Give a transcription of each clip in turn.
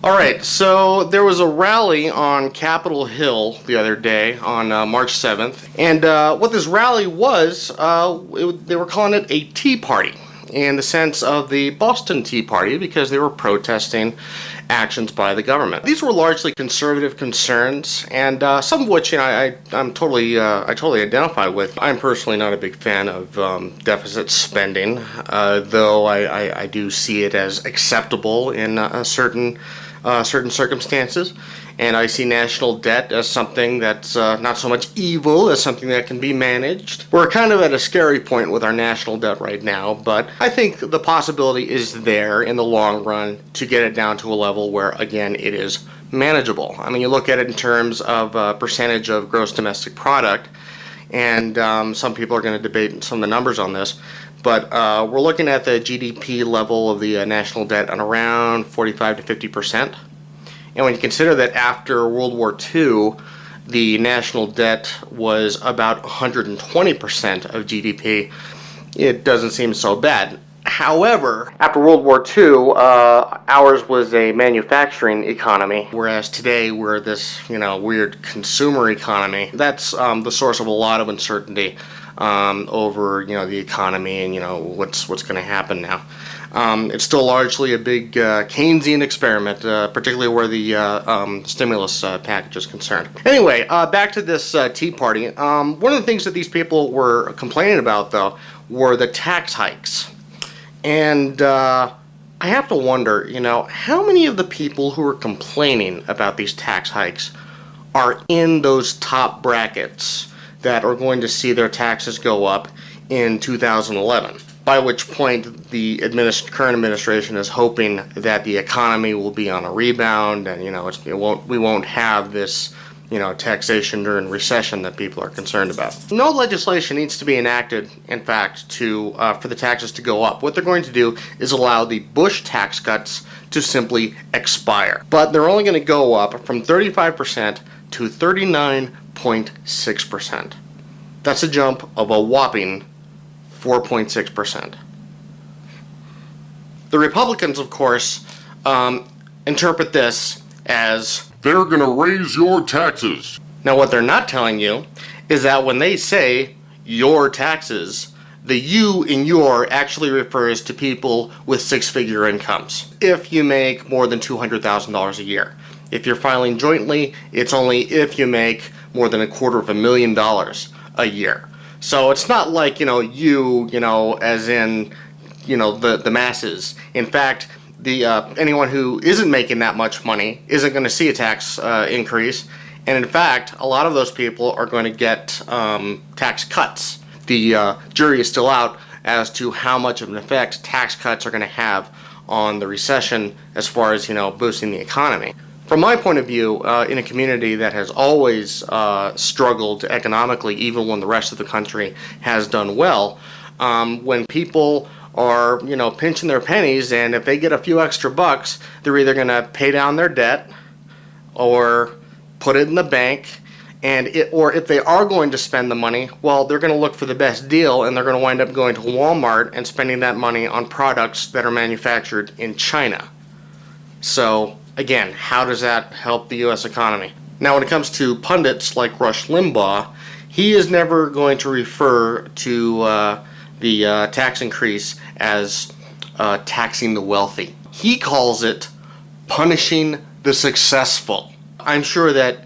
Alright, so there was a rally on Capitol Hill the other day on March 7th, and what this rally was, they were calling it a Tea Party, in the sense of the Boston Tea Party, because they were protesting actions by the government. These were largely conservative concerns, and some of which I totally identify with. I'm personally not a big fan of deficit spending, though I do see it as acceptable in certain circumstances, and I see national debt as something that's not so much evil as something that can be managed. We're kind of at a scary point with our national debt right now, but I think the possibility is there in the long run to get it down to a level where, again, it is manageable. I mean, you look at it in terms of percentage of gross domestic product, and some people are going to debate some of the numbers on this, but we're looking at the GDP level of the national debt on around 45 to 50%. And when you consider that after World War II, the national debt was about 120% of GDP, it doesn't seem so bad. However, after World War II, ours was a manufacturing economy, whereas today we're this, weird consumer economy. That's the source of a lot of uncertainty over, the economy and, what's going to happen now. It's still largely a big Keynesian experiment, particularly where the stimulus package is concerned. Anyway, back to this Tea Party. One of the things that these people were complaining about, though, were the tax hikes. And I have to wonder, how many of the people who are complaining about these tax hikes are in those top brackets that are going to see their taxes go up in 2011? By which point the current administration is hoping that the economy will be on a rebound, and we won't have this taxation during recession that people are concerned about. No legislation needs to be enacted, in fact, for the taxes to go up. What they're going to do is allow the Bush tax cuts to simply expire, but they're only going to go up from 35% to 39.6%. That's a jump of a whopping 4.6%. The Republicans, of course, interpret this as they're going to raise your taxes. Now, what they're not telling you is that when they say your taxes, the you in your actually refers to people with six-figure incomes. If you make more than $200,000 a year. If you're filing jointly, it's only if you make more than $250,000 a year. So it's not like, as in, the masses. In fact, anyone who isn't making that much money isn't going to see a tax increase. And in fact, a lot of those people are going to get tax cuts. The jury is still out as to how much of an effect tax cuts are going to have on the recession as far as, boosting the economy. From my point of view, in a community that has always struggled economically, even when the rest of the country has done well, when people are, pinching their pennies, and if they get a few extra bucks, they're either going to pay down their debt or put it in the bank, or if they are going to spend the money, well, they're going to look for the best deal, and they're going to wind up going to Walmart and spending that money on products that are manufactured in China. So, again, how does that help the U.S. economy? Now, when it comes to pundits like Rush Limbaugh, he is never going to refer to the tax increase as taxing the wealthy. He calls it punishing the successful. I'm sure that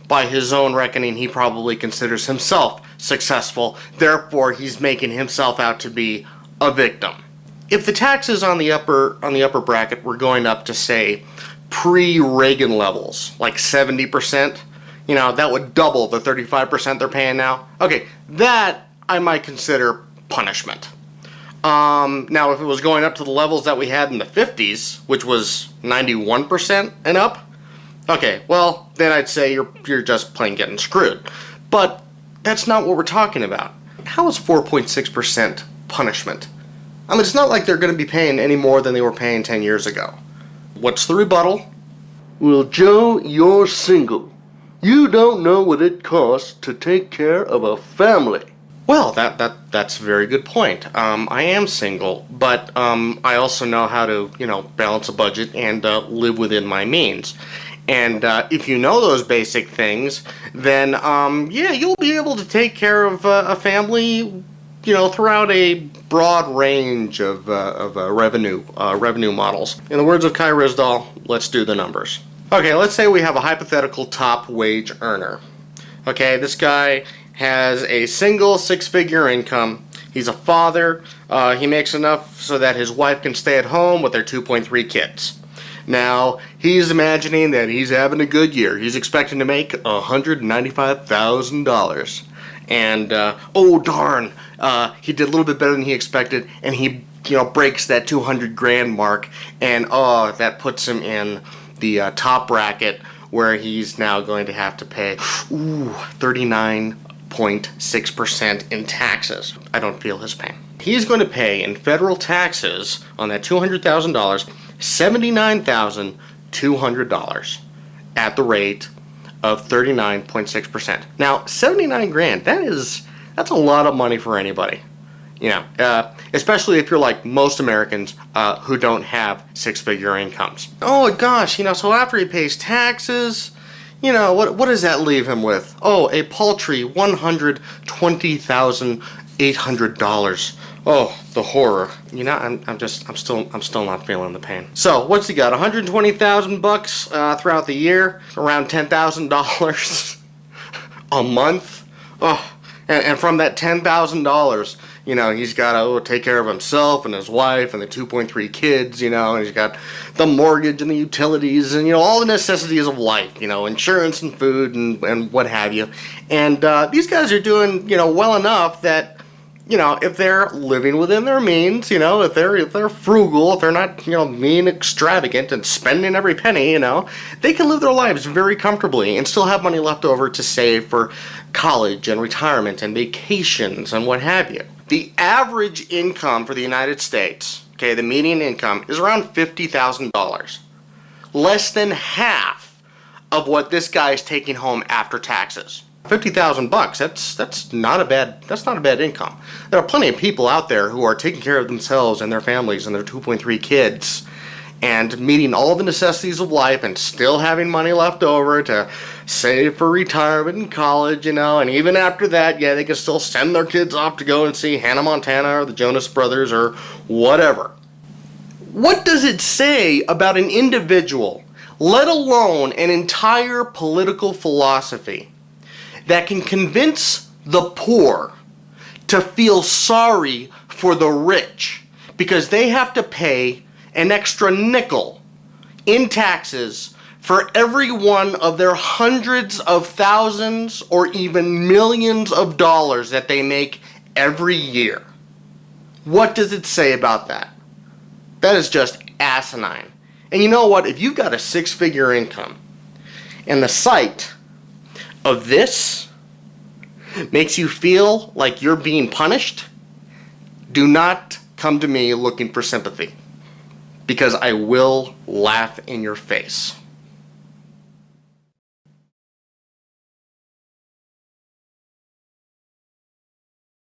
by his own reckoning, he probably considers himself successful. Therefore, he's making himself out to be a victim. If the taxes on the upper bracket were going up to, say, pre-Reagan levels, like 70%, that would double the 35% they're paying now. Okay, that I might consider punishment. Now, if it was going up to the levels that we had in the 50s, which was 91% and up, okay, well, then I'd say you're just plain getting screwed. But that's not what we're talking about. How is 4.6% punishment? I mean, it's not like they're going to be paying any more than they were paying 10 years ago. What's the rebuttal? Well, Joe, you're single. You don't know what it costs to take care of a family. Well, that's a very good point. I am single, but I also know how to, balance a budget and live within my means. And if you know those basic things, then yeah, you'll be able to take care of a family, throughout a broad range of revenue models. In the words of Kai Risdall, let's do the numbers. Okay, let's say we have a hypothetical top wage earner. Okay, this guy has a single six-figure income. He's a father. He makes enough so that his wife can stay at home with their 2.3 kids. Now, he's imagining that he's having a good year. He's expecting to make $195,000. And, oh darn, he did a little bit better than he expected, and he, breaks that 200 grand mark, and that puts him in the top bracket where he's now going to have to pay 39.6% in taxes. I don't feel his pain. He's going to pay in federal taxes on that $200,000 $79,200 at the rate of 39.6%. Now, 79 grand, that's a lot of money for anybody. Especially if you're like most Americans who don't have six-figure incomes. Oh gosh, so after he pays taxes, what does that leave him with? Oh, a paltry $120,800. Oh, the horror. I'm still not feeling the pain. So, what's he got? 120,000 bucks throughout the year, around $10,000 a month. Oh, and from that $10,000, he's got to take care of himself and his wife and the 2.3 kids, and he's got the mortgage and the utilities and, all the necessities of life, insurance and food and what have you. And these guys are doing, well enough that, if they're living within their means, if they're frugal, if they're not, being extravagant and spending every penny, they can live their lives very comfortably and still have money left over to save for college and retirement and vacations and what have you. The average income for the United States, okay, the median income is around $50,000. Less than half of what this guy is taking home after taxes. 50,000 bucks, that's not a bad income. There are plenty of people out there who are taking care of themselves and their families and their 2.3 kids and meeting all the necessities of life and still having money left over to save for retirement and college, and even after that, yeah, they can still send their kids off to go and see Hannah Montana or the Jonas Brothers or whatever. What does it say about an individual, let alone an entire political philosophy, that can convince the poor to feel sorry for the rich because they have to pay an extra nickel in taxes for every one of their hundreds of thousands or even millions of dollars that they make every year? What does it say about that? That is just asinine. And you know what? If you've got a six-figure income and the sight of this makes you feel like you're being punished, do not come to me looking for sympathy, because I will laugh in your face.